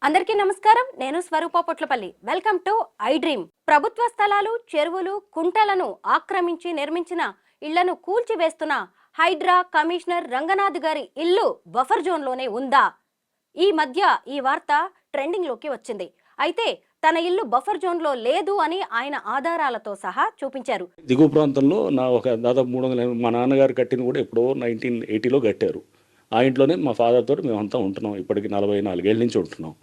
అందరికీ నమస్కారం. నేను Swaroopa Potlapalli. Welcome to iDream. ప్రభుత్వ స్థలాలు, చెరువులు, కుంటలను ఆక్రమించి నిర్మించిన ఇళ్లను కూల్చివేస్తున్న హైడ్రా కమిషనర్ రంగనాథ్ గారి ఇల్లు బఫర్ జోన్ లోనే ఉందా? ఈ మధ్య ఈ వార్త ట్రెండింగ్ లోకి వచ్చింది. అయితే తన ఇల్లు బఫర్ జోన్ లో లేదు అని ఆయన ఆధారాలతో సహా చూపించారు. దిగువ ప్రాంతంలో నా ఒక దాదాపు 300 మా నాన్నగారు కట్టిన కూడా ఎప్పుడో 1980లో కట్టారు. ఆ ఇంట్లోనే మా ఫాదర్ తోటి మేమంతా ఉంటున్నాం. ఇప్పటికి 44 ఏళ్ళ నుంచి ఉంటున్నాం.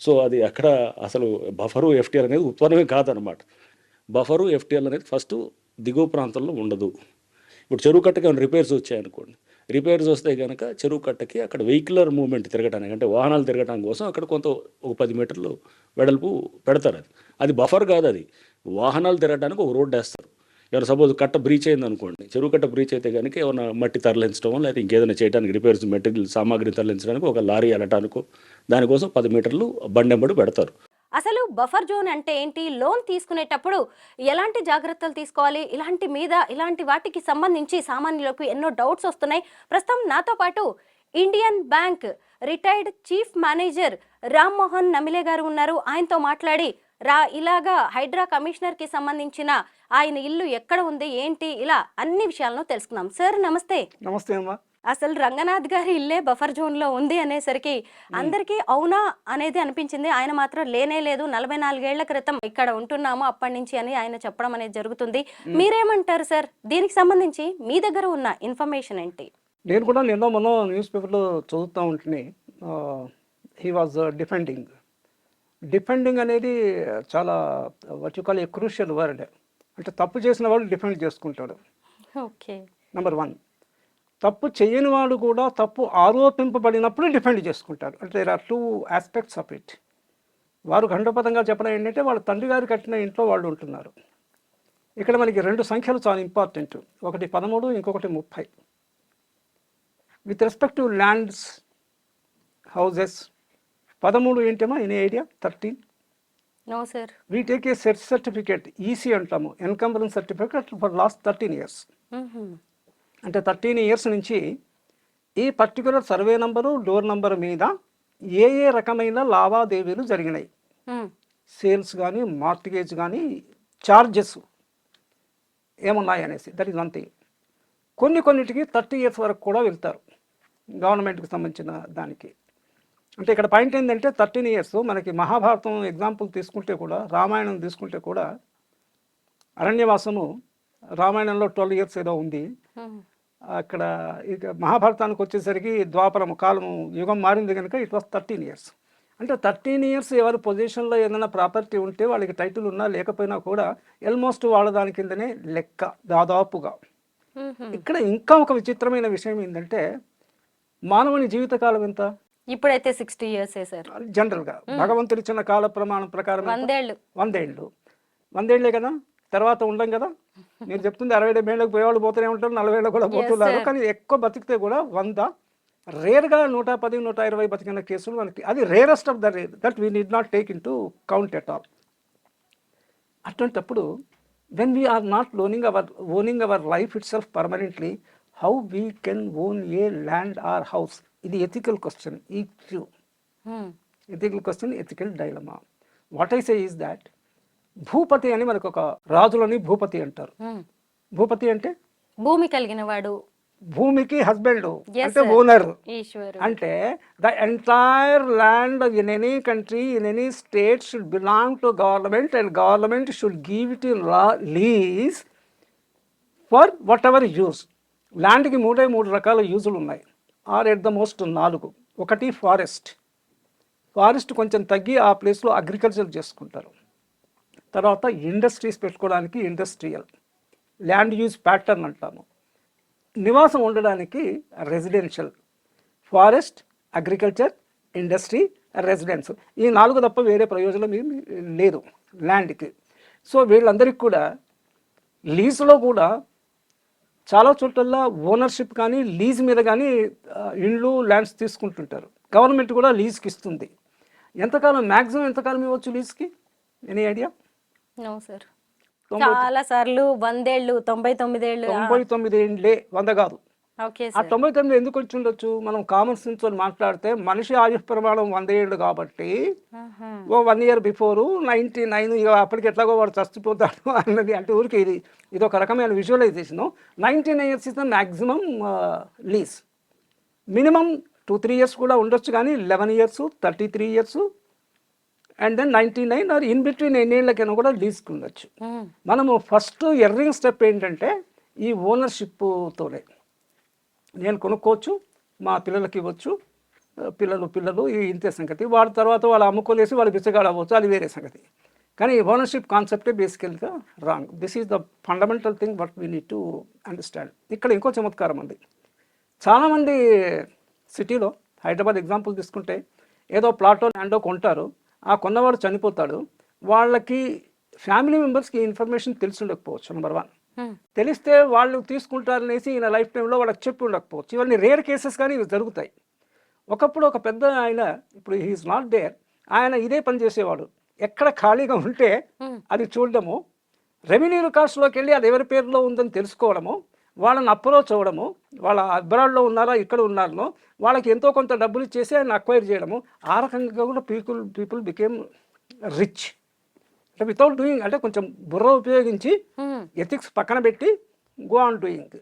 సో అది అక్కడ అసలు బఫరు ఎఫ్టీఎల్ అనేది ఉత్పన్నమే కాదనమాట. బఫరు ఎఫ్టీఎల్ అనేది ఫస్ట్ దిగువ ప్రాంతంలో ఉండదు. ఇప్పుడు చెరువు కట్టకి ఏమైనా రిపేర్స్ వచ్చాయనుకోండి, రిపేర్స్ వస్తే కనుక చెరువు కట్టకి అక్కడ వెహికులర్ మూవ్మెంట్ తిరగడానికి, అంటే వాహనాలు తిరగడానికి కోసం అక్కడ కొంత ఒక 10 మీటర్లు వెడల్పు పెడతారు. అది బఫర్ కాదు, అది వాహనాలు తిరగడానికి ఒక రోడ్డు వేస్తారు. ఎవరు సపోజ్ కట్ట బ్రీచ్ అయింది అనుకోండి, చెరువు కట్ట బ్రీచ్ అయితే కనుక ఏమైనా మట్టి తరలించడం లేదా ఇంకేదైనా చేయడానికి, రిపేర్స్ మెటీరియల్ సామాగ్రిని తరలించడానికి ఒక లారీ వెళ్ళటానికో దానికోసం 10 మీటర్లు బండెంబడి పెడతారు. అసలు బఫర్ జోన్ అంటే ఏంటి? లోన్ తీసుకునేటప్పుడు ఎలాంటి జాగ్రత్తలు తీసుకోవాలి? ఇలాంటి వాటికి సంబంధించి సామాన్యులకు ఎన్నో డౌట్స్ వస్తున్నాయి. ప్రస్తుతం నాతో పాటు Indian bank retired chief manager Rammohan నమిలే గారు ఉన్నారు. ఆయనతో మాట్లాడి ఇలాగా హైడ్రా కమిషనర్ కి సంబంధించిన ఆయన ఇల్లు ఎక్కడ ఉంది, ఏంటి, ఇలా అన్ని విషయాలను తెలుసుకుందాం. సార్ నమస్తే. నమస్తే అమ్మా. అసలు రంగనాథ్ గారి ఇల్లే బఫర్ జోన్ లో ఉంది అనేసరికి అందరికీ అవునా అనేది అనిపించింది. ఆయన మాత్రం లేనే లేదు, 44 ఏళ్ల క్రితం ఇక్కడ ఉంటున్నాము అప్పటి నుంచి అని ఆయన చెప్పడం అనేది జరుగుతుంది. మీరేమంటారు సార్? దీనికి సంబంధించి మీ దగ్గర ఉన్న ఇన్ఫర్మేషన్ ఏంటి? నేను కూడా మొన్న న్యూస్ పేపర్లో చదువుతూ ఉంటుని హీ వాజ్ డిఫెండింగ్ అనేది చాలా what you call A crucial word. అంటే తప్పు చేసిన వాడు డిఫెండ్ చేసుకుంటాడు. Okay, number 1. తప్పు చేయని వాడు కూడా తప్పు ఆరోపింపబడినప్పుడు డిఫెండ్ చేసుకుంటారు. అంటే there are 2 aspects of it. వారు ఖండపదంగా చెప్పడం ఏంటంటే వాళ్ళ తండ్రి గారు కట్టిన ఇంట్లో వాళ్ళు ఉంటున్నారు. ఇక్కడ మనకి 2 సంఖ్యలు చాలా ఇంపార్టెంట్. ఒకటి 13, ఇంకొకటి 30. With respect to lands, houses, 13 ఏంటమ్మా? Any idea 13. No sir. We take a set certificate, EC అంటాము, encumbrance certificate for last 13 years. అంటే 13 years నుంచి ఈ particular survey number, door number మీద ఏ రకమైన లావాదేవీలు జరిగినాయి, సేల్స్ కానీ, మార్టిగేజ్ కానీ, చార్జెస్ ఏమున్నాయి అనేసి, దట్ ఈస్ వన్ థింగ్. కొన్నిటికి 30 years వరకు కూడా వెళ్తారు గవర్నమెంట్కి సంబంధించిన దానికి. అంటే ఇక్కడ పాయింట్ ఏంటంటే 13 years మనకి మహాభారతం ఎగ్జాంపుల్ తీసుకుంటే కూడా, రామాయణం తీసుకుంటే కూడా, అరణ్యవాసము రామాయణంలో 12 years ఏదో ఉంది. అక్కడ ఇక మహాభారతానికి వచ్చేసరికి ద్వాపరము కాలము యుగం మారింది కనుక ఇట్ వాస్ 13 years. అంటే 13 years ఎవరి పొజిషన్లో ఏదైనా ప్రాపర్టీ ఉంటే వాళ్ళకి టైటిల్ ఉన్నా లేకపోయినా కూడా ఆల్మోస్ట్ వాళ్ళ దాని కిందనే లెక్క దాదాపుగా. ఇక్కడ ఇంకా ఒక విచిత్రమైన విషయం ఏంటంటే మానవుని జీవితకాలం ఎంత? ఇప్పుడైతే 60 years సార్. జనరల్గా భగవంతుడి ఇచ్చిన కాల ప్రమాణం ప్రకారం 100 ఏళ్ళు. 100 ఏళ్లే కదా, తర్వాత ఉండం కదా. మీరు చెప్తుంది 60-70 ఏళ్ళకి పోయేవాళ్ళు పోతూనే ఉంటారు, 40 ఏళ్ళకి కూడా పోతున్నారు. కానీ ఎక్కువ బతికితే కూడా 100, రేర్గా 110, 120 బతికిన కేసులు మనకి. అది rarest of the rare, that we need not take in to count at all. అటువంటిప్పుడు when we are not owning our life itself permanently, how we can own a land or house? ఇది ethical question, ethical question, ethical dilemma. What I say is that Bhupathi అని మనకు ఒక రాజులని భూపతి అంటారు. భూపతి అంటే భూమి కలిగిన వాడు, భూమికి హస్బెండ్, అంటే ఓనర్. అంటే the entire land in any country, in any state should belong to government and government should give it in lease for whatever use. ల్యాండ్కి 3 రకాల యూజులు ఉన్నాయి, ఆర్ ఎట్ ద మోస్ట్ 4. ఒకటి ఫారెస్ట్ కొంచెం తగ్గి ఆ ప్లేస్లో అగ్రికల్చర్ చేసుకుంటారు. తర్వాత ఇండస్ట్రీస్ పెట్టుకోవడానికి ఇండస్ట్రియల్ ల్యాండ్ యూజ్ ప్యాటర్న్ అంటాము. నివాసం ఉండడానికి residential. Forest, agriculture, industry, residence, ఈ 4 తప్ప వేరే ప్రయోజనం ఏమి లేదు ల్యాండ్కి. సో వీళ్ళందరికీ కూడా లీజులో కూడా చాలా చోట్ల ఓనర్షిప్ కానీ లీజ్ మీద కానీ ఇండ్లు, ల్యాండ్స్ తీసుకుంటుంటారు. గవర్నమెంట్ కూడా లీజ్కి ఇస్తుంది. ఎంతకాలం, మ్యాక్సిమం ఎంతకాలం ఇవ్వచ్చు లీజ్కి? Any idea? No sir. చాలా సార్లు 100 ఏళ్ళు, 99 ఏళ్ళు. 99 ఏండ్లే, 100 కాదు. ఓకే ఆ సార్. 99 ఎందుకు వచ్చి ఉండొచ్చు? మనం కామన్ సెన్స్ తో మాట్లాడితే మనిషి ఆయుష్ ప్రమాణం 100 ఏళ్ళు కాబట్టి ఆహా. ఓ 1 ఇయర్ బిఫోరు 99 ఇక అప్పటికి ఎట్లాగో వాడు చచ్చిపోతాడు అన్నది. అంటే ఊరికి ఇది ఒక రకమైన visualisation. 99 years is the maximum lease. Minimum 2-3 years కూడా ఉండొచ్చు, కానీ 11 years, 33 years and then 99 or in between ఎన్నేళ్ళకైనా కూడా లీజ్కి ఉండొచ్చు. మనము ఫస్ట్ ఎర్రింగ్ స్టెప్ ఏంటంటే ఈ ఓనర్షిప్తోనే నేను కొనుక్కోవచ్చు, మా పిల్లలకి ఇవ్వచ్చు, పిల్లలు ఈ ఇంతే సంగతి. వాళ్ళ తర్వాత వాళ్ళు అమ్ముకోలేసి వాళ్ళు బిచ్చగాడు అవ్వచ్చు, అది వేరే సంగతి. కానీ ఓనర్షిప్ కాన్సెప్టే బేసికల్గా wrong. This is the fundamental thing but we need to understand. ఇక్కడ ఇంకో చమత్కారం ఉంది. చాలామంది సిటీలో హైదరాబాద్ ఎగ్జాంపుల్ తీసుకుంటే ఏదో ప్లాటో ల్యాండో కొంటారు, ఆ కొన్నవాడు చనిపోతాడు, వాళ్ళకి ఫ్యామిలీ మెంబర్స్కి ఇన్ఫర్మేషన్ తెలిసి ఉండకపోవచ్చు. నెంబర్ 1. తెలిస్తే వాళ్ళు తీసుకుంటారనేసి ఈయన లైఫ్ టైంలో వాళ్ళకి చెప్పి ఉండకపోవచ్చు. ఇవన్నీ రేర్ కేసెస్, కానీ ఇవి జరుగుతాయి. ఒకప్పుడు ఒక పెద్ద ఆయన, ఇప్పుడు హీఈస్ నాట్ దేర్, ఆయన ఇదే పని చేసేవాడు. ఎక్కడ ఖాళీగా ఉంటే అది చూడడము, రెవెన్యూ రికార్డ్స్లోకి వెళ్ళి అది ఎవరి పేరులో ఉందని తెలుసుకోవడము, వాళ్ళని అప్రోచ్ అవ్వడము, వాళ్ళ అబ్రాడ్లో ఉన్నారా ఇక్కడ ఉన్నారనో వాళ్ళకి ఎంతో కొంత డబ్బులు ఇచ్చేసి ఆయన అక్వైర్ చేయడము. ఆ రకంగా కూడా పీపుల్ బికేమ్ రిచ్. అంటే వితౌట్ డూయింగ్, అంటే కొంచెం బుర్ర ఉపయోగించి ఎథిక్స్ పక్కన పెట్టి గో ఆన్ డూయింగ్.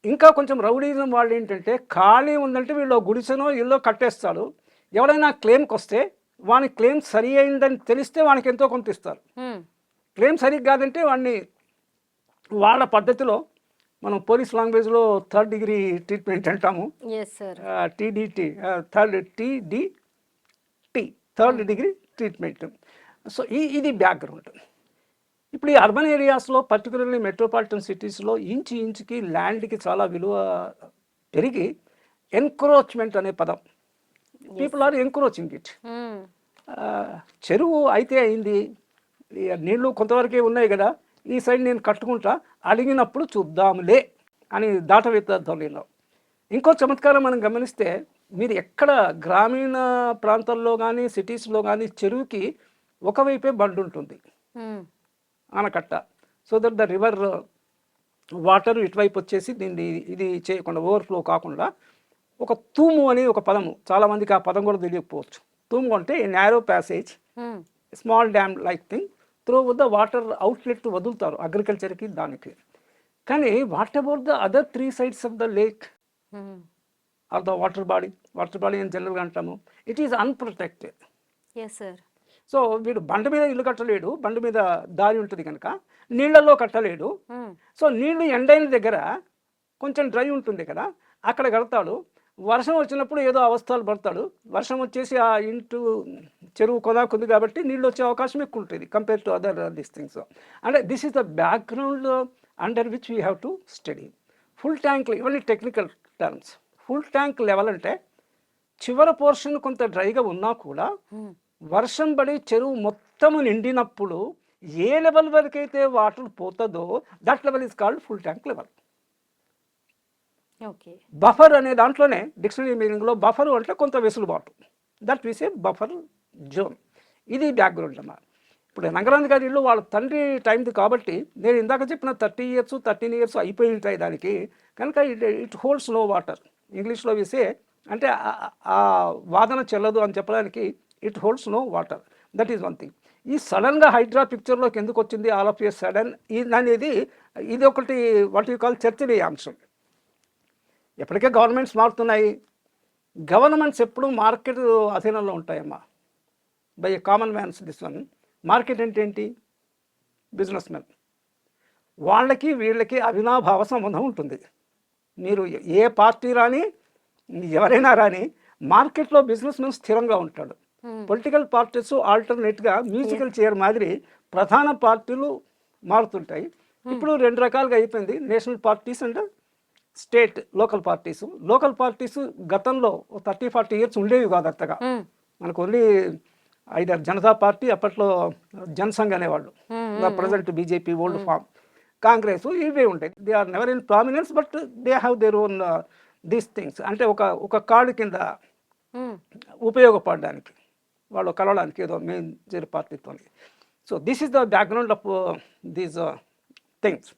ఇంకా కొంచెం రౌడీజం వాళ్ళు ఏంటంటే ఖాళీ ఉందంటే వీళ్ళు గుడిసెనో ఇల్లు కట్టేస్తాడు. ఎవరైనా క్లెయిమ్కి వస్తే వాని క్లెయిమ్ సరి అయిందని తెలిస్తే వానికి ఎంతో కొంత ఇస్తారు. క్లెయిమ్ సరిగ్గా కాదంటే వాడిని వాళ్ళ పద్ధతిలో, మనం పోలీస్ లాంగ్వేజ్లో 3rd డిగ్రీ ట్రీట్మెంట్ అంటాము, TDT, third degree treatment. So ఇది బ్యాక్గ్రౌండ్. ఇప్పుడు ఈ అర్బన్ ఏరియాస్లో, పర్టికులర్లీ మెట్రోపాలిటన్ సిటీస్లో ఇంచుకి ల్యాండ్కి చాలా విలువ పెరిగి ఎన్క్రోచ్మెంట్ అనే పదం, పీపుల్ ఆర్ ఎంక్రోచింగ్ ఇట్. చెరువు అయితే అయింది, నీళ్లు కొంతవరకే ఉన్నాయి కదా, ఈ సైడ్ నేను కట్టుకుంటా, అడిగినప్పుడు చూద్దాంలే అని దాటవేద్దాంలో. ఇంకో చమత్కారం మనం గమనిస్తే, మీరు ఎక్కడ గ్రామీణ ప్రాంతాల్లో కానీ సిటీస్లో కానీ చెరువుకి ఒకవైపే బండ్ ఉంటుంది, ఆనకట్ట. So that the river water ఇటువైపు వచ్చేసి దీన్ని ఇది చేయకుండా, ఓవర్ఫ్లో కాకుండా, ఒక తూము అని ఒక పదము, చాలామందికి ఆ పదం కూడా తెలియకపోవచ్చు. తూము అంటే narrow passage, small dam like thing, through the water outlet వదులుతారు అగ్రికల్చర్కి దానికి. కానీ what about the other 3 sides of the lake or the water body అని జనరల్గా అంటాము. It is unprotected. సో వీడు బండ మీద ఇల్లు కట్టలేడు, బండ మీద దారి ఉంటుంది కనుక నీళ్లలో కట్టలేడు. సో నీళ్లు ఎండైన దగ్గర కొంచెం డ్రై ఉంటుంది కదా, అక్కడ కడతాడు. వర్షం వచ్చినప్పుడు ఏదో అవస్థలు పడతాడు, వర్షం వచ్చేసి ఆ ఇంటూ చెరువు కొనాకుంది కాబట్టి నీళ్ళు వచ్చే అవకాశం ఎక్కువ ఉంటుంది compare to other these things. అంటే this is the background under which we have to study. Full tank, ఇవన్నీ technical terms. Full tank level అంటే చివరి పోర్షన్ కొంత డ్రైగా ఉన్నా కూడా వర్షం పడి చెరువు మొత్తము నిండినప్పుడు ఏ లెవెల్ వరకు అయితే వాటర్ పోతుందో that level is called full tank level. Buffer అనే దాంట్లోనే డిక్షనరీ మీనింగ్లో బఫర్ అంటే కొంత వెసులుబాటు, దట్ వీసే బఫర్ జోన్. ఇది బ్యాక్గ్రౌండ్ అన్నమాట. ఇప్పుడు రంగరాజు గారి ఇల్లు వాళ్ళ తండ్రి టైంది కాబట్టి నేను ఇందాక చెప్పిన 30 years 13 years అయిపోయి ఉంటాయి దానికి కనుక ఇట్ హోల్డ్స్ నో వాటర్. ఇంగ్లీష్లో వీసే అంటే ఆ వాదన చెల్లదు అని చెప్పడానికి it holds no water. That is one thing. ఈ సడన్గా హైడ్రా పిక్చర్లోకి ఎందుకు వచ్చింది ఆల్ ఆఫ్ ఏ సడన్ అనేది, ఇది ఒకటి వాట్ యూ కాల్ చర్చనీయాంశం. ఎప్పటికే గవర్నమెంట్స్ మారుతున్నాయి. గవర్నమెంట్స్ ఎప్పుడు మార్కెట్ అధీనంలో ఉంటాయమ్మా. By a common man's this one. Market అంటే ఏంటి? Business men. వాళ్ళకి వీళ్ళకి అవినాభావ సంబంధం ఉంటుంది. మీరు ఏ పార్టీ రాని, ఎవరైనా రాని, మార్కెట్లో బిజినెస్ మెన్ స్థిరంగా ఉంటాడు. పొలిటికల్ పార్టీస్ ఆల్టర్నేట్గా మ్యూజికల్ చైర్ మాదిరి ప్రధాన పార్టీలు మారుతుంటాయి. ఇప్పుడు 2 రకాలుగా అయిపోయింది, national parties and state local parties. Local parties గతంలో 30-40 years ఉండేవి కాదు అంతగా. మనకు ఓన్లీ ఐదర్ జనతా పార్టీ, అప్పట్లో జనసంఘ్ అనేవాళ్ళు, present BJP old form, Congress, ఇవే ఉంటాయి. They are never in prominence but they have their own these things. అంటే ఒక కార్డు కింద ఉపయోగపడడానికి, వాళ్ళు కలవడానికి ఏదో మేజర్ పార్టీతో. So this is the background of these things.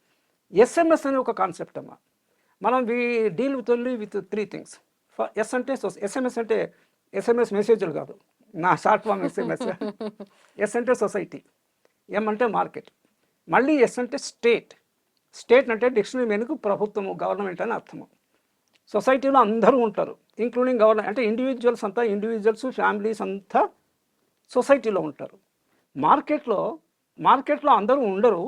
SMS అనే ఒక కాన్సెప్ట్ అమ్మా. మనం deal with only with 3 things. S అంటే ఎస్ఎంఎస్ అంటే ఎస్ఎంఎస్ మెసేజ్లు కాదు, నా షార్ట్ ఫామ్ ఎస్ఎంఎస్. ఎస్ అంటే సొసైటీ, ఎం అంటే మార్కెట్, మళ్ళీ ఎస్ అంటే స్టేట్. స్టేట్ అంటే డిక్షనరీ మీదకు ప్రభుత్వము, గవర్నమెంట్ అని అర్థము. సొసైటీలో అందరూ ఉంటారు, ఇంక్లూడింగ్ గవర్నమెంట్. అంటే ఇండివిజువల్స్ అంతా, ఇండివిజువల్స్ ఫ్యామిలీస్ అంతా సొసైటీలో ఉంటారు. మార్కెట్లో అందరూ ఉండరు.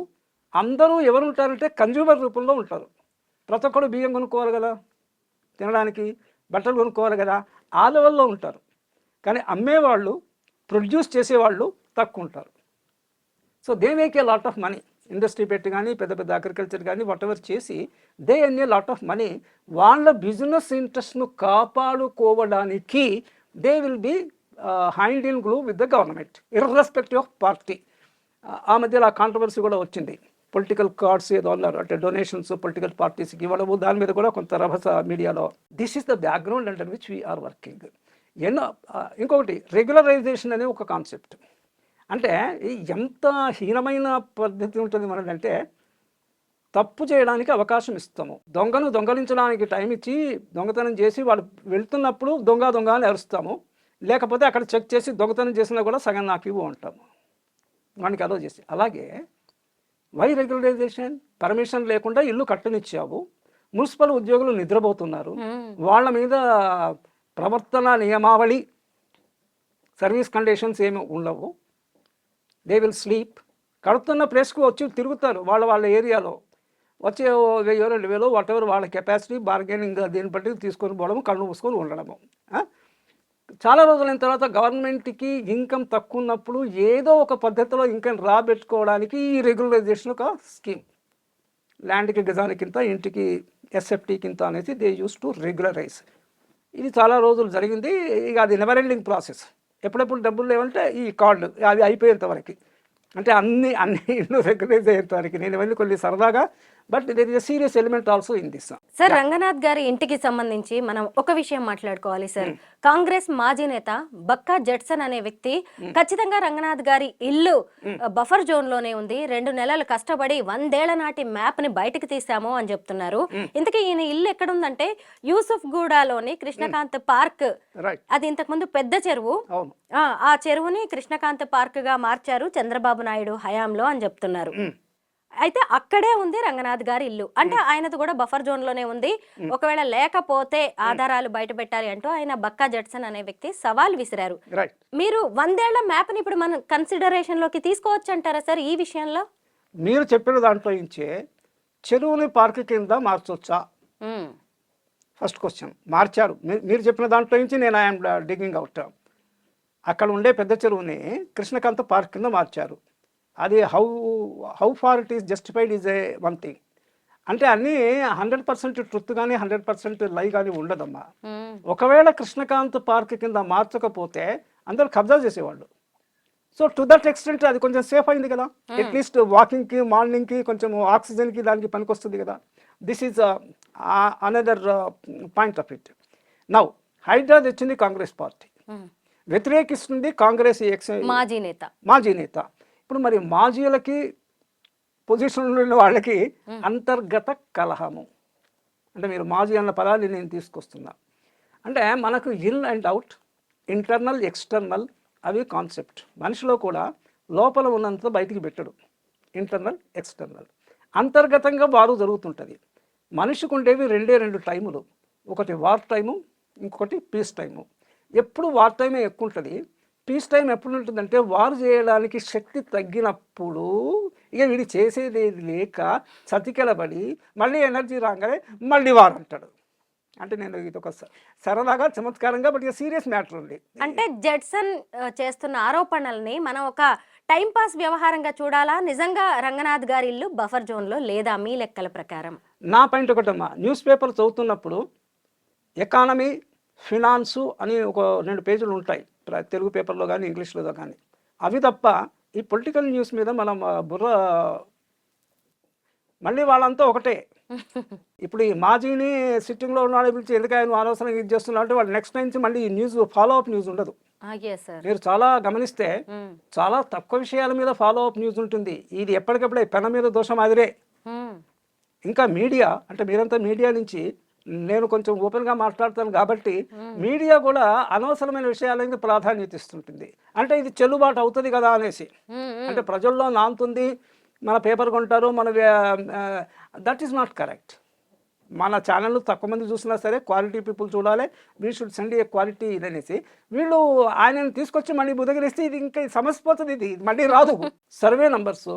అందరూ ఎవరు ఉంటారంటే కన్జ్యూమర్ రూపంలో ఉంటారు. ప్రతి ఒక్కరు బియ్యం కొనుక్కోవాలి కదా, తినడానికి బట్టలు కొనుక్కోవాలి కదా, ఆ లెవెల్లో ఉంటారు. కానీ అమ్మేవాళ్ళు, ప్రొడ్యూస్ చేసేవాళ్ళు తక్కువ ఉంటారు. So they make a lot of money. Industry పెట్టి కానీ, పెద్ద పెద్ద అగ్రికల్చర్ కానీ వాట్ ఎవర్ చేసి they earn a lot of money. వాళ్ళ బిజినెస్ ఇంట్రెస్ట్ను కాపాడుకోవడానికి they will be hand in glue with the government irrespective of party. ఆ మధ్యలో ఆ కాంట్రవర్సీ కూడా వచ్చింది. పొలిటికల్ కార్డ్స్ ఏదో అన్నారు, అంటే డొనేషన్స్ పొలిటికల్ పార్టీస్కి ఇవ్వడము, దాని మీద కూడా కొంత రభస మీడియాలో. This is the background under which we are working. ఎన్నో ఇంకొకటి రెగ్యులరైజేషన్ అనే ఒక కాన్సెప్ట్. అంటే ఎంత హీనమైన పద్ధతి ఉంటుంది మనదంటే, తప్పు చేయడానికి అవకాశం ఇస్తాము, దొంగను దొంగలించడానికి టైం ఇచ్చి దొంగతనం చేసి వాళ్ళు వెళ్తున్నప్పుడు దొంగ దొంగ అని అరుస్తాము. లేకపోతే అక్కడ చెక్ చేసి దొంగతనం చేసినా కూడా సగం నాకు ఇవ్వు అంటాము, వానికి అలో చేసి. అలాగే వై రెగ్యులరైజేషన్? పర్మిషన్ లేకుండా ఇల్లు కట్టనిచ్చావు, మున్సిపల్ ఉద్యోగులు నిద్రపోతున్నారు, వాళ్ళ మీద ప్రవర్తన నియమావళి, సర్వీస్ కండిషన్స్ ఏమి ఉండవు. They will sleep. కడుతున్న ప్లేస్కు వచ్చి తిరుగుతారు వాళ్ళ ఏరియాలో, వచ్చే 1000 2000 వాట్ ఎవర్ వాళ్ళ కెపాసిటీ, బార్గెనింగ్ దీన్ని బట్టి తీసుకొని పోవడము, కళ్ళు మూసుకొని ఉండడము. చాలా రోజులైన తర్వాత గవర్నమెంట్కి ఇన్కమ్ తక్కువ ఉన్నప్పుడు ఏదో ఒక పద్ధతిలో ఇన్కమ్ రాబెట్టుకోవడానికి ఈ రెగ్యులరైజేషన్ ఒక స్కీమ్. ల్యాండ్కి గజానికింత, ఇంటికి ఎస్ఎఫ్టీకింత అనేది దే యూస్ టు రెగ్యులరైజ్. ఇది చాలా రోజులు జరిగింది. ఇక అది నెవర్ ఎండింగ్ ప్రాసెస్. ఎప్పుడెప్పుడు డబ్బులు లేవంటే ఈ కార్డు అది అయిపోయేంత వరకు, అంటే అన్ని ఇల్లు రెగ్యులైజ్ అయ్యేంత వరకు. నేను ఇవన్నీ కొన్ని సరదాగా, but there is a serious element also in this. Sir, Ranganath గారి ఇంటికి సంబంధించి మనం ఒక విషయం మాట్లాడుకోవాలి సార్. కాంగ్రెస్ మాజీ నేత బక్కా జడ్సన్ అనే వ్యక్తి ఖచ్చితంగా రంగనాథ్ గారి ఇల్లు బఫర్ జోన్ లోనే ఉంది, 2 నెలలు కష్టపడి 100 ఏళ్ల నాటి మ్యాప్ ని బయటకు తీసాము అని చెప్తున్నారు. ఇంతకీ ఈయన ఇల్లు ఎక్కడుందంటే యూసుఫ్ గూడలోని కృష్ణకాంత్ పార్క్. అది ఇంతకు ముందు పెద్ద చెరువు, ఆ చెరువుని కృష్ణకాంత్ పార్క్ గా మార్చారు చంద్రబాబు నాయుడు హయాంలో అని చెప్తున్నారు. అయితే అక్కడే ఉంది రంగనాథ్ గారి ఇల్లు. అంటే ఆయనది కూడా బఫర్ జోన్ లోనే ఉంది. ఒకవేళ లేకపోతే ఆధారాలు బయట పెట్టాలి అంటూ ఆయన బక్కా జడ్సన్ అనే వ్యక్తి సవాల్ విసిరారు. మీరు 100 ఏళ్ల మ్యాప్ ని ఇప్పుడు మనం కన్సిడరేషన్ లోకి తీసుకోవచ్చు అంటారా సార్ ఈ విషయంలో? మీరు చెప్పిన దాంట్లో నుంచే చెరువుని పార్క్ కింద మార్చొచ్చా? First question. మార్చారు. మీరు చెప్పిన దాంట్లో నుంచి నేను ఐఎమ్ డిగింగ్ అవుట్. అక్కడ ఉండే పెద్ద చెరువుని కృష్ణకాంత్ పార్క్ కింద మార్చారు. అది how far it is justified is a one thing. అంటే అన్నీ 100% ట్రుత్ కానీ 100% లై కానీ ఉండదమ్మా. ఒకవేళ కృష్ణకాంత్ పార్క్ కింద మార్చకపోతే అందరూ కబ్జా చేసేవాళ్ళు. సో టు దట్ ఎక్స్టెంట్ అది కొంచెం సేఫ్ అయింది కదా, అట్లీస్ట్ వాకింగ్కి, మార్నింగ్కి, కొంచెం ఆక్సిజన్కి దానికి పనికొస్తుంది కదా. This is another point of it. Now Hydraa తెచ్చింది కాంగ్రెస్ పార్టీ, వ్యతిరేకిస్తుంది కాంగ్రెస్ మాజీ నేత. ఇప్పుడు మరి మాజీలకి, పొజిషన్లో ఉన్న వాళ్ళకి అంతర్గత కలహము. అంటే మీరు మాజీ అన్న పదాన్ని నేను తీసుకొస్తున్నా. అంటే మనకు in and out, internal external అవి కాన్సెప్ట్. మనిషిలో కూడా లోపల ఉన్నంత బయటికి పెట్టడు, ఇంటర్నల్ ఎక్స్టర్నల్. అంతర్గతంగా వారు జరుగుతుంటుంది. మనిషికి ఉండేవి 2 టైములు, ఒకటి వార్ టైము, ఇంకొకటి పీస్ టైము. ఎప్పుడు వార్ టైమే ఎక్కువ ఉంటుంది. పీస్ టైం ఎప్పుడు ఉంటుందంటే వారు చేయడానికి శక్తి తగ్గినప్పుడు ఇక వీడి చేసేది లేక సతికెలబడి మళ్ళీ ఎనర్జీ రాగానే మళ్ళీ వారు అంటాడు. అంటే నేను ఇది ఒక సరదాగా చమత్కారంగా, బట్ ఇక సీరియస్ మ్యాటర్ ఉంది. అంటే జడ్సన్ చేస్తున్న ఆరోపణల్ని మనం ఒక టైం పాస్ వ్యవహారంగా చూడాలా? నిజంగా రంగనాథ్ గారి ఇల్లు బఫర్ జోన్ లో లేదా మీ లెక్కల ప్రకారం? నా పాయింట్ ఒకటమ్మా, న్యూస్ పేపర్ చదువుతున్నప్పుడు ఎకానమీ, ఫినాన్సు అని ఒక 2 పేజీలు ఉంటాయి తెలుగు పేపర్లో కానీ ఇంగ్లీష్లో కానీ. అవి తప్ప ఈ పొలిటికల్ న్యూస్ మీద మనం బుర్ర, మళ్ళీ వాళ్ళంతా ఒకటే. ఇప్పుడు ఈ మాజీని సిట్టింగ్లో ఉన్నాడు పిలిచి ఎందుకు ఆయన అనవసరంగా ఇది చేస్తున్నా అంటే వాళ్ళు నెక్స్ట్ నుంచి మళ్ళీ ఈ న్యూస్ ఫాలో అప్ న్యూస్ ఉండదు. మీరు చాలా గమనిస్తే చాలా తక్కువ విషయాల మీద ఫాలో అప్ న్యూస్ ఉంటుంది. ఇది ఎప్పటికప్పుడే పెన మీద దోషం మాదిరే. ఇంకా మీడియా అంటే మీరంతా మీడియా నుంచి, నేను కొంచెం ఓపెన్గా మాట్లాడతాను కాబట్టి మీడియా కూడా అనవసరమైన విషయాలకి ప్రాధాన్యత ఇస్తుంటుంది. అంటే ఇది చెల్లుబాటు అవుతుంది కదా అనేసి, అంటే ప్రజల్లో నానుతుంది, మన పేపర్ కొంటారు, మన దట్ ఈస్ నాట్ కరెక్ట్. మన ఛానల్ తక్కువ మంది చూసినా సరే క్వాలిటీ పీపుల్ చూడాలి, we should send a quality ఇదనేసి వీళ్ళు ఆయనను తీసుకొచ్చి మళ్ళీ బుదగిరిస్తే ఇది ఇంకా సమస్య పోతుంది, ఇది మళ్ళీ రాదు. సర్వే నంబర్స్,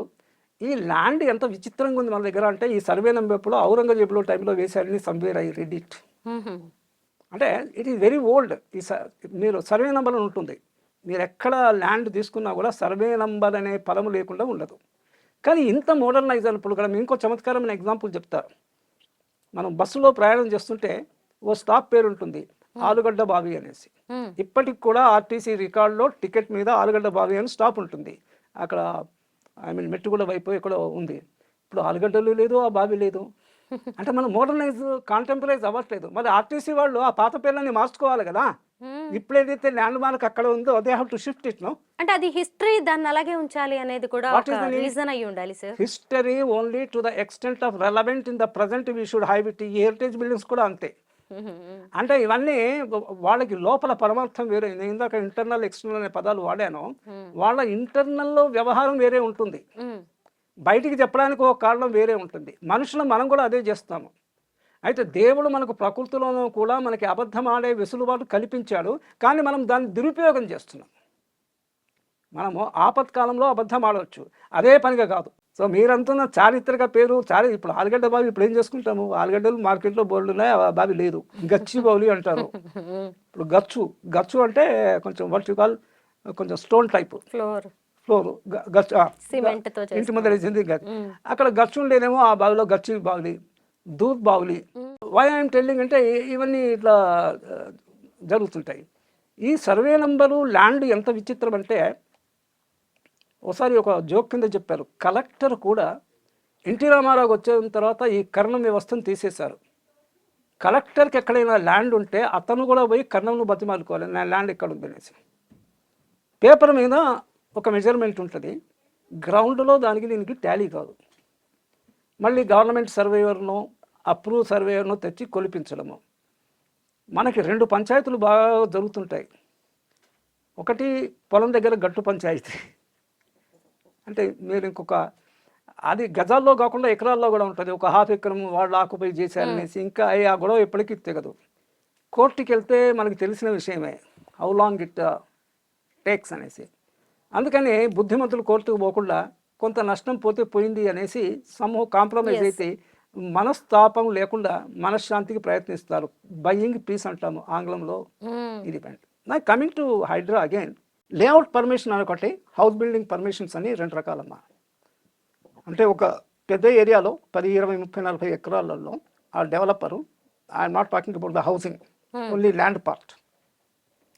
ఈ ల్యాండ్ ఎంత విచిత్రంగా ఉంది మన దగ్గర అంటే, ఈ సర్వే నెంబర్ ఎప్పుడు ఔరంగజేబులో టైంలో వేసాడని సంవేర్ ఐ రెడ్ ఇట్. అంటే ఇట్ ఈస్ వెరీ ఓల్డ్. మీరు సర్వే నెంబర్ అని ఉంటుంది, మీరు ఎక్కడ ల్యాండ్ తీసుకున్నా కూడా సర్వే నెంబర్ అనే పదము లేకుండా ఉండదు. కానీ ఇంత మోడర్నైజ్ అయినప్పుడు కూడా ఇంకో చమత్కారమైన ఎగ్జాంపుల్ చెప్తా. మనం బస్సులో ప్రయాణం చేస్తుంటే ఓ స్టాప్ పేరు ఉంటుంది, ఆలుగడ్డ బావి అనేసి. ఇప్పటికి కూడా ఆర్టీసీ రికార్డులో టికెట్ మీద ఆలుగడ్డ బావి అని స్టాప్ ఉంటుంది. అక్కడ మెట్టుగూడ వైపు ఎక్కడో ఉంది. ఇప్పుడు ఆలుగడ్డలు లేదు, ఆ బావి లేదు. అంటే మనం మోడర్నైజ్ కాంటెంపరైజ్ అవ్వట్లేదు. మరి ఆర్టీసీ వాళ్ళు ఆ పాత పేర్లని మార్చుకోవాలి కదా. ఇప్పుడు ఏదైతే ల్యాండ్ మార్క్ అక్కడ ఉందో they have to shift it. No అంటే అది హిస్టరీ, దాన్ని అలాగే ఉంచాలి అనేది కూడా ఒక రీజన్ అయి ఉండాలి sir. History only to the extent of relevant in the present we should have it. ఈ హెరిటేజ్ బిల్డింగ్స్ కూడా అంతే. అంటే ఇవన్నీ వాళ్ళకి లోపల పరమార్థం వేరే. నేను ఇందాక ఇంటర్నల్ ఎక్స్టర్నల్ అనే పదాలు వాడాను. వాళ్ళ ఇంటర్నల్లో వ్యవహారం వేరే ఉంటుంది, బయటికి చెప్పడానికి ఒక కారణం వేరే ఉంటుంది. మనుషులు మనం కూడా అదే చేస్తాము. అయితే దేవుడు మనకు ప్రకృతిలోనూ కూడా మనకి అబద్ధం ఆడే వెసులుబాటు కల్పించాడు, కానీ మనం దాన్ని దురుపయోగం చేస్తున్నాం. మనము ఆపత్కాలంలో అబద్ధం ఆడవచ్చు, అదే పనిగా కాదు. సో మీరంటున్న చారిత్రక పేరు ఇప్పుడు ఆలుగడ్డ బావి ఇప్పుడు ఏం చేసుకుంటాము, ఆలుగడ్డలు మార్కెట్లో బోర్డు ఉన్నాయి, ఆ బావి లేదు, గచ్చి బావులి అంటారు. ఇప్పుడు గచ్చు అంటే కొంచెం వర్టికల్, కొంచెం స్టోన్ టైప్ ఫ్లోర్ గచ్చు, ఇంటి ముందర వేసింది గచ్చు. అక్కడ గచ్చు ఉండేదేమో ఆ బావిలో గచ్చి బావులి, దూద్ బావులి. వై ఐఎమ్ టెల్లింగ్ అంటే ఇవన్నీ ఇట్లా జరుగుతుంటాయి. ఈ సర్వే నంబరు ల్యాండ్ ఎంత విచిత్రం అంటే, ఒకసారి ఒక జోక్ కింద చెప్పారు, కలెక్టర్ కూడా ఎన్టీ రామారావు వచ్చిన తర్వాత ఈ కర్ణం వ్యవస్థను తీసేశారు. కలెక్టర్కి ఎక్కడైనా ల్యాండ్ ఉంటే అతను కూడా పోయి కర్ణంను బతిమాలుకోవాలి, నా ల్యాండ్ ఎక్కడ ఉంది అనేసి. పేపర్ మీద ఒక మెజర్మెంట్ ఉంటుంది, గ్రౌండ్లో దానికి దీనికి టాలీ కాదు. మళ్ళీ గవర్నమెంట్ సర్వేయర్ను, అప్రూవ్ సర్వేయర్ను తెచ్చి కొలిపించడము. మనకి 2 పంచాయతీలు బాగా జరుగుతుంటాయి. ఒకటి పొలం దగ్గర గట్టు పంచాయతీ, అంటే మీరు ఇంకొక అది గజాల్లో కాకుండా ఎకరాల్లో కూడా ఉంటుంది. ఒక హాఫ్ ఎకరం వాళ్ళు ఆక్యుపై చేశారనేసి ఇంకా ఆ గొడవ ఎప్పటికీ తెగదు. కోర్టుకి వెళ్తే మనకు తెలిసిన విషయమే, హౌ లాంగ్ ఇట్ టేక్స్ అనేసి. అందుకని బుద్ధిమంతులు కోర్టుకు పోకుండా కొంత నష్టం పోతే పోయింది అనేసి సమూహ కాంప్రమైజ్ అయితే మనస్తాపం లేకుండా మనశ్శాంతికి ప్రయత్నిస్తారు. బయింగ్ పీస్ అంటాము ఆంగ్లంలో. ఇది నా coming to Hydraa again, layout permission అని ఒకటి, హౌస్ బిల్డింగ్ పర్మిషన్స్ అని 2 రకాలమ్మా. అంటే ఒక పెద్ద ఏరియాలో 10, 20, 30, 40 ఎకరాలలో ఆ developer, I'm not talking about the housing, only land part,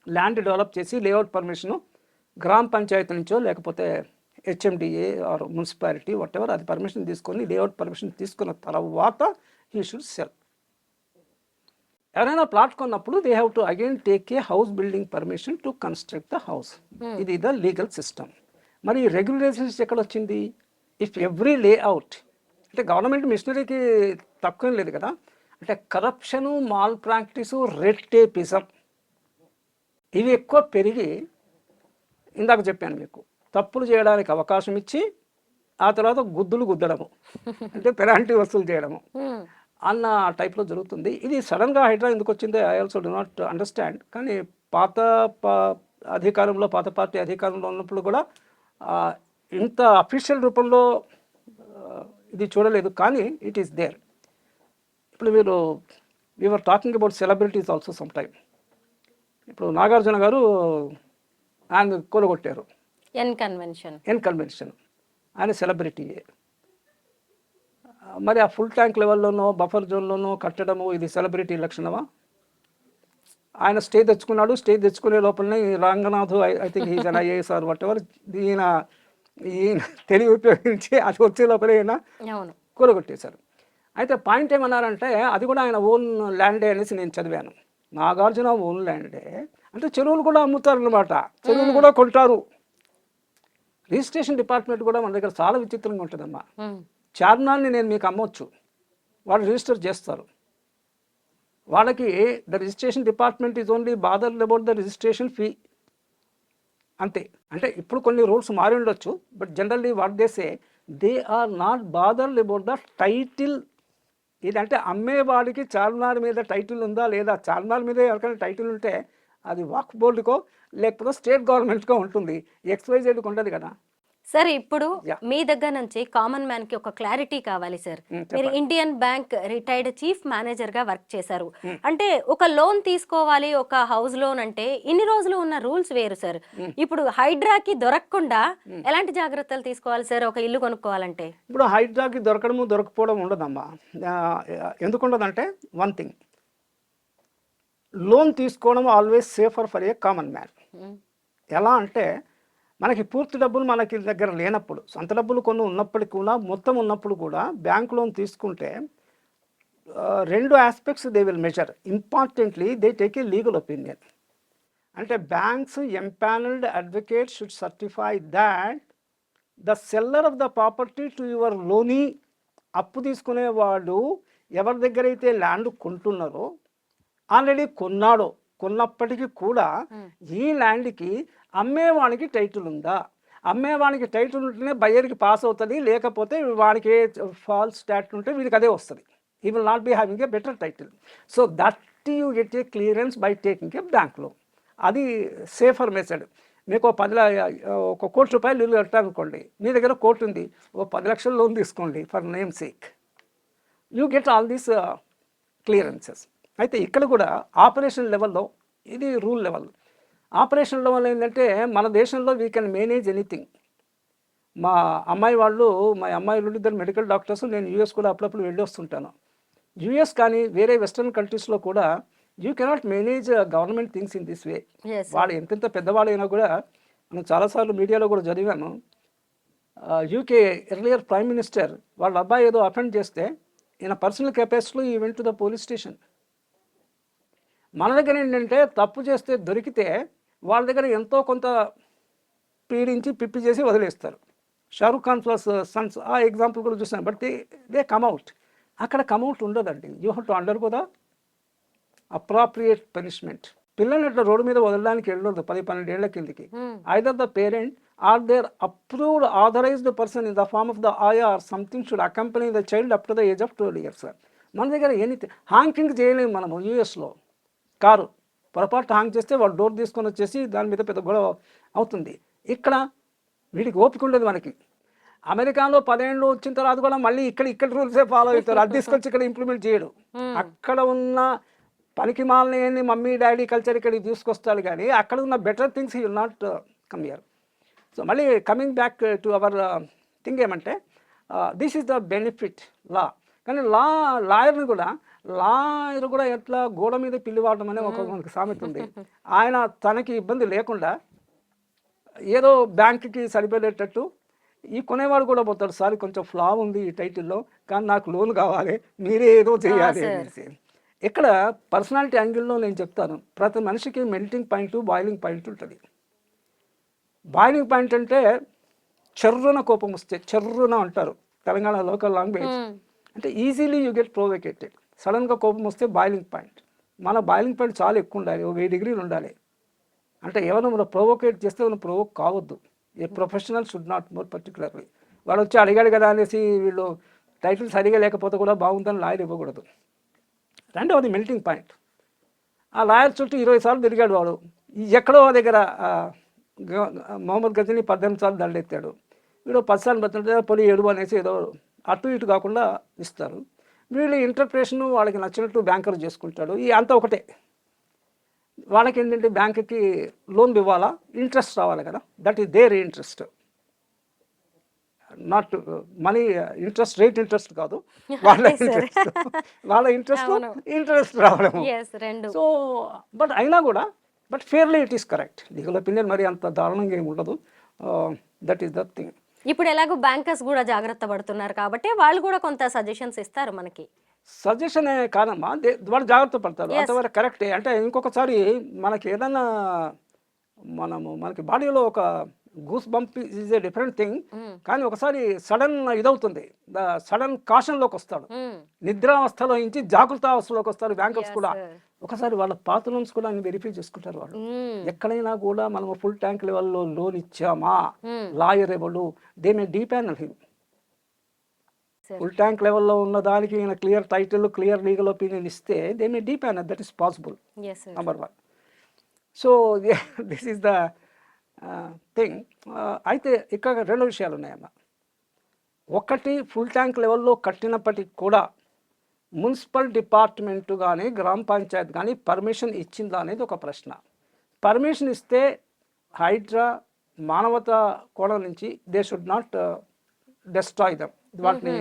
land develop చేసి లేఅవుట్ పర్మిషను గ్రామ పంచాయతీ నుంచో లేకపోతే HMDA or municipality whatever అది పర్మిషన్ తీసుకొని, లేఅవుట్ పర్మిషన్ తీసుకున్న తర్వాత హీ షుడ్ సెల్. ఎవరైనా ప్లాట్ కొన్నప్పుడు they have to again take a house building permission to construct the house. ఇది ద లీగల్ సిస్టమ్. మరి రెగ్యులేషన్స్ ఎక్కడ వచ్చింది? ఇఫ్ ఎవ్రీ లేఅవుట్, అంటే గవర్నమెంట్ మిషనరీకి తక్కువ లేదు కదా, అంటే corruption, mall practice, red tapism ఇవి ఎక్కువ పెరిగి, ఇందాక చెప్పాను మీకు, తప్పులు చేయడానికి అవకాశం ఇచ్చి ఆ తర్వాత గుద్దులు గుద్దడము, అంటే పెనాల్టీ వసూలు చేయడము అన్న టైప్లో జరుగుతుంది. ఇది సడన్గా హైడ్రా ఎందుకు వచ్చిందో I also do not understand. కానీ పాత పార్టీ అధికారంలో ఉన్నప్పుడు కూడా ఇంత అఫీషియల్ రూపంలో ఇది చూడలేదు, కానీ ఇట్ ఈస్ దేర్. ఇప్పుడు మీరు we are talking about celebrities also some time. ఇప్పుడు నాగార్జున గారు ఆయన కూలగొట్టారు, ఎన్ కన్వెన్షన్, ఆయన సెలబ్రిటీయే. మరి ఆ ఫుల్ ట్యాంక్ లెవెల్లోనో బఫర్ జోన్లోనో కట్టడము ఇది సెలబ్రిటీ లక్షణమా? ఆయన స్టే తెచ్చుకునే లోపలనే Ranganath, I think is an IAS are what ever, ఈయన తెలివి ఉపయోగించి అది వచ్చే లోపలే ఈయన కూలగొట్టేశారు. అయితే పాయింట్ ఏమన్నారంటే అది కూడా ఆయన ఓన్ ల్యాండే అనేసి నేను చదివాను. నాగార్జున ఓన్ ల్యాండే అంటే చెరువులు కూడా అమ్ముతారు అనమాట, చెరువులు కూడా కొంటారు. రిజిస్ట్రేషన్ డిపార్ట్మెంట్ కూడా మన దగ్గర చాలా విచిత్రంగా ఉంటుందమ్మా. చార్మినార్ని నేను మీకు అమ్మవచ్చు, వాళ్ళు రిజిస్టర్ చేస్తారు. వాళ్ళకి the registration department is only bother about the registration fee అంతే. అంటే ఇప్పుడు కొన్ని రూల్స్ మారి ఉండొచ్చు, but generally what they say they are not bother about the title. ఇదంటే అమ్మేవాడికి చార్మినార్ మీద టైటిల్ ఉందా లేదా, చార్మినార్ మీద ఎవరికైనా టైటిల్ ఉంటే అది వక్ఫ్ బోర్డుకో లేకపోతే స్టేట్ గవర్నమెంట్కో ఉంటుంది, XYZకి ఉండదు కదా. సార్ ఇప్పుడు Yeah. మీ దగ్గర నుంచి కామన్ మ్యాన్ కి ఒక క్లారిటీ కావాలి సార్. మీరు చెప్పండి. Indian bank retired chief manager గా వర్క్ చేశారు. అంటే ఒక లోన్ తీసుకోవాలి, ఒక హౌస్ లోన్ అంటే ఇన్ని రోజులు ఉన్న రూల్స్ వేరు సార్. ఇప్పుడు హైడ్రాకి దొరకకుండా ఎలాంటి జాగ్రత్తలు తీసుకోవాలి సార్ ఒక ఇల్లు కొనుక్కోవాలంటే? ఇప్పుడు హైడ్రాకి దొరకడము దొరకపోవడం ఉండదమ్మా. ఎందుకు ఉండదంటే వన్ థింగ్, లోన్ తీసుకోవడం always safer for a common man. ఎలా అంటే మనకి పూర్తి డబ్బులు మనకి దగ్గర లేనప్పుడు, సొంత డబ్బులు కొన్ని ఉన్నప్పటికీ కూడా, మొత్తం ఉన్నప్పుడు కూడా బ్యాంక్ లోన్ తీసుకుంటే రెండు aspects they will measure. Importantly they take a legal opinion. అంటే banks empanelled advocate should certify that the seller of the property to your loanee, అప్పు తీసుకునేవాడు ఎవరి దగ్గర అయితే ల్యాండ్ కొంటున్నారో, ఆల్రెడీ కొన్నప్పటికీ కూడా ఈ ల్యాండ్కి అమ్మేవానికి టైటిల్ ఉందా, అమ్మేవానికి టైటిల్ ఉంటేనే బయ్యర్కి పాస్ అవుతుంది, లేకపోతే వానికి ఏ ఫాల్స్ స్టాట్ ఉంటే వీడికి అదే వస్తుంది. ఈ will not be having a better title. So that you get a clearance by taking a bank loan. అది సేఫర్ మెథడ్. మీకు ఒక 1 కోటి రూపాయలు ఇల్లు కట్టాలనుకోండి, మీ దగ్గర కోటి ఉంది, ఓ 10 లక్షల లోన్ తీసుకోండి for name sake, you get all these clearances. అయితే ఇక్కడ కూడా ఆపరేషన్ లెవెల్లో ఇది రూల్ లెవెల్. ఆపరేషన్ లెవెల్ ఏంటంటే మన దేశంలో వీ కెన్ మేనేజ్ ఎనీథింగ్. మా అమ్మాయిలు ఇద్దరు మెడికల్ డాక్టర్స్, నేను యూఎస్ కూడా అప్పుడప్పుడు వెళ్ళి వస్తుంటాను. యూఎస్ కానీ వేరే వెస్ట్రన్ కంట్రీస్లో కూడా you cannot manage government things in this way. వాళ్ళు ఎంతెంత పెద్దవాళ్ళైనా కూడా, నేను చాలాసార్లు మీడియాలో కూడా చదివాను, యూకే ఎర్లియర్ ప్రైమ్ మినిస్టర్ వాళ్ళ అబ్బాయి ఏదో అఫెండ్ చేస్తే ఈయన పర్సనల్ కెపాసిటీలో ఈ went to the police station. మన దగ్గర ఏంటంటే తప్పు చేస్తే దొరికితే వాళ్ళ దగ్గర ఎంతో కొంత పీడించి పిప్పి చేసి వదిలేస్తారు. షారూక్ ఖాన్ ప్లస్ సన్స్ ఆ ఎగ్జాంపుల్ కూడా చూసాను. But they come out. అక్కడ కమ్అవుట్ ఉండదండి. You have to undergo the appropriate punishment. పిల్లల్ని ఇట్లా రోడ్డు మీద వదలడానికి వెళ్ళదు 10-12 ఏళ్ల కిందికి. Either the parent or their approved authorised person in the form of the ఆయా or something should accompany the child up to the age of 12 years. మన దగ్గర ఎనీథింగ్ హాంకింగ్ చేయలేము మనము. యూఎస్లో కారు పొరపాటు హాంగ్ చేస్తే వాళ్ళు డోర్ తీసుకొని వచ్చేసి దాని మీద పెద్ద గొడవ అవుతుంది. ఇక్కడ వీడికి ఓపిక ఉండదు మనకి. అమెరికాలో 10 ఏళ్ళు వచ్చిన తర్వాత కూడా మళ్ళీ ఇక్కడ రూల్సే ఫాలో అవుతారు. అది తీసుకొచ్చి ఇక్కడ ఇంప్లిమెంట్ చేయడు. అక్కడ ఉన్న పనికి మాలని మమ్మీ డాడీ కల్చర్ ఇక్కడికి తీసుకొస్తాడు, కానీ అక్కడ ఉన్న better things you will not come here. So మళ్ళీ coming back to our thing ఏమంటే this is the benefit law. కానీ లాయర్ కూడా ఎట్లా గోడ మీద పిల్లివాడడం అనే ఒక మనకి సామెత ఉంది. ఆయన తనకి ఇబ్బంది లేకుండా ఏదో బ్యాంకుకి సరిపోయేటట్టు ఈ కొనేవాడు కూడా పోతాడు, సార్ కొంచెం ఫ్లా ఉంది ఈ టైటిల్లో, కానీ నాకు లోన్ కావాలి, మీరే ఏదో చేయాలి అనేసి. ఇక్కడ పర్సనాలిటీ యాంగిల్లో నేను చెప్తాను, ప్రతి మనిషికి మెల్టింగ్ పాయింట్, బాయిలింగ్ పాయింట్ ఉంటుంది. బాయిలింగ్ పాయింట్ అంటే చెర్రున కోపం వస్తే, చెర్రున అంటారు తెలంగాణ లోకల్ లాంగ్వేజ్, అంటే ఈజీలీ యూ గెట్ ప్రొవోకేటెడ్. సడన్గా కోపం వస్తే బాయిలింగ్ పాయింట్. మన బాయిలింగ్ పాయింట్ చాలా ఎక్కువ ఉండాలి, 1000 degrees ఉండాలి. అంటే ఎవరు మనం ప్రొవోకేట్ చేస్తే మనం ప్రొవోక్ కావద్దు. A professional should not, more particularly. వాడు వచ్చి అడిగాడు కదా అనేసి వీళ్ళు టైటిల్ సరిగా లేకపోతే కూడా బాగుందని లాయర్ ఇవ్వకూడదు. రెండవది మెల్టింగ్ పాయింట్. ఆ లాయర్ చుట్టూ 20 సార్లు తిరిగాడు వాడు. ఎక్కడో దగ్గర మొహమ్మద్ గజని 18 సార్లు దండెత్తాడు. వీడు 10 సార్లు బతుంటే పొలి 7 అనేసి ఏదో అటు ఇటు కాకుండా ఇస్తారు. వీళ్ళు ఇంటర్ప్రిటేషన్ వాళ్ళకి నచ్చినట్టు బ్యాంకర్ చేసుకుంటాడు. ఈ అంతా ఒకటే. వాళ్ళకి ఏంటంటే బ్యాంకుకి లోన్ ఇవ్వాలా, ఇంట్రెస్ట్ రావాలి కదా, that is their interest, not money interest, rate interest కాదు, వాళ్ళ ఇంట్రెస్ట్ రావడం. సో బట్ అయినా కూడా but fairly it is correct. Legal opinion మరి అంత దారుణంగా ఏమి ఉండదు. That is the thing. ఇప్పుడు ఎలాగో బ్యాంకర్స్ కూడా జాగ్రత్త పడుతున్నారు కాబట్టి వాళ్ళు కూడా కొంత సజెషన్స్ ఇస్తారు మనకి. సజెషన్ కాదమ్మా, వాళ్ళు జాగ్రత్త పడతారు, అంతవరకు కరెక్టే. అంటే ఇంకొకసారి మనకి ఏదైనా మనకి బాడీలో ఒక goose bump is a different thing. కానీ ఒకసారి సడన్ ఇదవుతుంది, సడన్ కాషన్లోకి వస్తాడు, నిద్రావస్థలో నుంచి జాగృతావస్థలోకి వస్తారు బ్యాంకర్స్ కూడా. ఒకసారి వాళ్ళ పాత లోన్స్ కూడా వెరిఫై చేసుకుంటారు వాళ్ళు. ఎక్కడైనా కూడా మనం ఫుల్ ట్యాంక్ లెవెల్లో లోన్ ఇచ్చామా, లాయర్ ఎవరు, they may depanel him. Full tank లెవెల్లో ఉన్న దానికి clear title, clear legal opinion ఇస్తే they may depanel, that is possible, number 1. So this is the thing. అయితే ఇక్కడ 2 విషయాలు ఉన్నాయన్న. ఒకటి, ఫుల్ ట్యాంక్ లెవెల్లో కట్టినప్పటికి కూడా మున్సిపల్ డిపార్ట్మెంట్ కానీ గ్రామ పంచాయత్ కానీ పర్మిషన్ ఇచ్చిందా అనేది ఒక ప్రశ్న. పర్మిషన్ ఇస్తే హైడ్రా మానవతా కోణం నుంచి they should not destroy them, వాటిని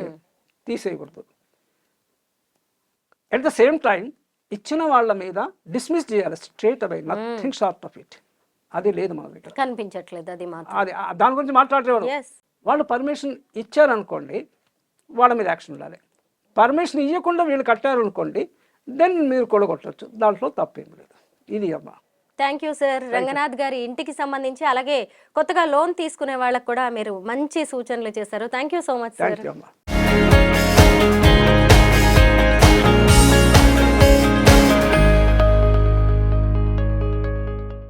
తీసేయకూడదు. ఎట్ ద సేమ్ టైం ఇచ్చిన వాళ్ళ మీద డిస్మిస్ చేయాలి straight away, nothing short of it. అది లేదు మన దగ్గర, కనిపించట్లేదు అది మాత్రం. అది దాని గురించి మాట్లాడేవారు. వాళ్ళు పర్మిషన్ ఇచ్చారనుకోండి, వాళ్ళ మీద యాక్షన్ ఉండాలి. పర్మిషన్ ఇవ్వకుండా వీళ్ళు కట్టారనుకోండి, దెన్ మీరు కొడగొట్టచ్చు, దాంట్లో తప్పేం లేదు. ఇది అమ్మా. Thank you sir. రంగనాథ్ గారి ఇంటికి సంబంధించి అలాగే కొత్తగా లోన్ తీసుకునే వాళ్ళకు కూడా మీరు మంచి సూచనలు చేశారు. Thank you so much sir. Thank you అమ్మా.